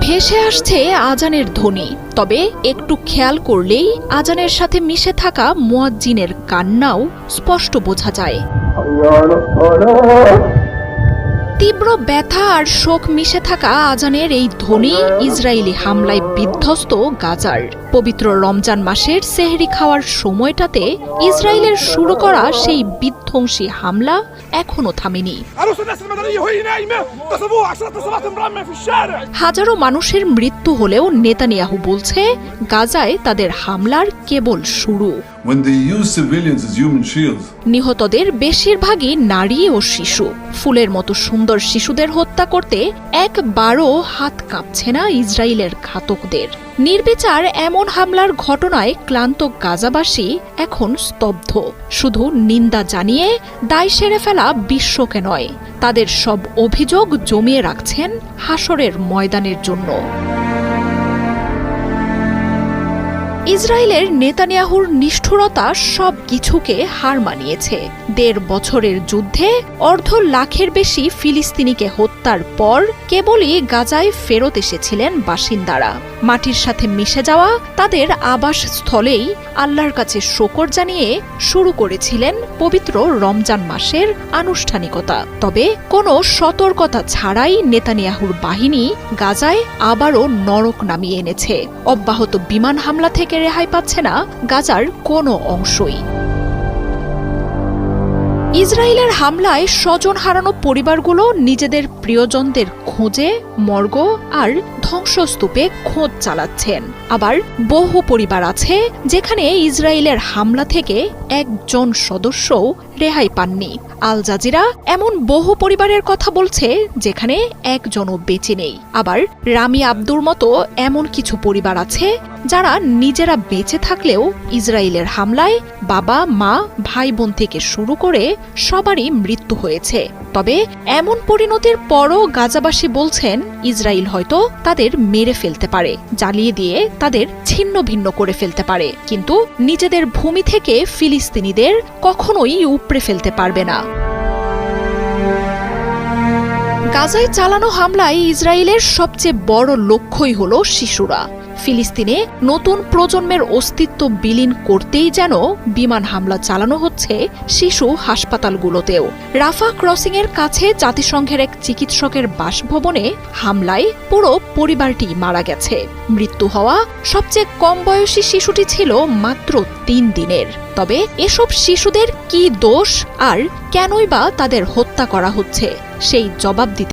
ভেসে আসছে আজানের ধ্বনি, তবে একটু খেয়াল করলেই আজানের সাথে মিশে থাকা মুয়াজ্জিনের কান্নাও স্পষ্ট বোঝা যায়। তীব্র ব্যথা আর শোক মিশে থাকা আজানের এই ধ্বনি ইসরায়েলি হামলায় বিধ্বস্ত গাজার। পবিত্র রমজান মাসের সেহরি খাওয়ার সময়টাতে ইসরায়েলের শুরু করা সেই বিধ্বংসী হামলা এখনো থামেনি। হাজারো মানুষের মৃত্যু হলেও নেতানিয়াহু বলছে গাজায় তাদের হামলার কেবল শুরু। নিহতদের বেশিরভাগই নারী ও শিশু। ফুলের মতো সুন্দর শিশুদের হত্যা করতে একবারও হাত কাঁপছে না ইসরায়েলের ঘাতকদের। নির্বিচার এমন হামলার ঘটনায় ক্লান্ত গাজাবাসী এখন স্তব্ধ। শুধু নিন্দা জানিয়ে দায় সেরে ফেলা বিশ্বকে নয়, তাদের সব অভিযোগ জমিয়ে রাখছেন হাসরের ময়দানের জন্য। ইসরায়েলের নেতানিয়াহুর নিষ্ঠুরতা সব কিছুকে হার মানিয়েছে। ১.৫ বছরের যুদ্ধে ২৫ লাখের বেশি ফিলিস্তিনিকে হত্যার পর কেবলই গাজায় ফেরত এসেছিলেন বাসিন্দারা। মাটির সাথে মিশে যাওয়া তাদের আবাসস্থলেই আল্লাহর কাছে শুকর জানিয়ে শুরু করেছিলেন পবিত্র রমজান মাসের আনুষ্ঠানিকতা। তবে কোনো সতর্কতা ছাড়াই নেতানিয়াহুর বাহিনী গাজায় আবারও নরক নামিয়ে এনেছে। অব্যাহত বিমান হামলা থেকে রেহাই পাচ্ছে না গাজার কোনো অংশই। ইসরায়েলের হামলায় স্বজন হারানো পরিবারগুলো নিজেদের প্রিয়জনদের খোঁজে মর্গ আর ধ্বংসস্তূপে খোঁজ চালাচ্ছেন। আবার বহু পরিবার আছে যেখানে ইসরায়েলের হামলা থেকে একজন সদস্যও রেহাই পাননি। আল জাজিরা এমন বহু পরিবারের কথা বলছে যেখানে একজনও বেঁচে নেই। আবার রামি আব্দুর মতো এমন কিছু পরিবার আছে যারা নিজেরা বেঁচে থাকলেও ইসরায়েলের হামলায় বাবা মা ভাই বোন থেকে শুরু করে সবারই মৃত্যু হয়েছে। তবে এমন পরিণতির পরও গাজাবাসী বলছেন ইসরায়েল হয়তো তাদের মেরে ফেলতে পারে, জ্বালিয়ে দিয়ে তাদের ছিন্ন ভিন্ন করে ফেলতে পারে, কিন্তু নিজেদের ভূমি থেকে ফিলিস্তিনিদের কখনোই উপড়ে ফেলতে পারবে না। গাজায় চালানো হামলায় ইসরায়েলের সবচেয়ে বড় লক্ষ্যই হল শিশুরা। ফিলিস্তিনে নতুন প্রজন্মের অস্তিত্ব বিলীন করতেই যেন বিমান হামলা চালানো হচ্ছে শিশু হাসপাতালগুলোতেও। রাফা ক্রসিং এর কাছে জাতিসংঘের এক চিকিৎসকের বাসভবনে হামলায় পুরো পরিবারটি মারা গেছে। মৃত্যু হওয়া সবচেয়ে কম বয়সী শিশুটি ছিল মাত্র ৩ দিনের। তবে এসব শিশুদের কি দোষ আর কেনই বা তাদের হত্যা করা হচ্ছে, সেই জবাব দিতে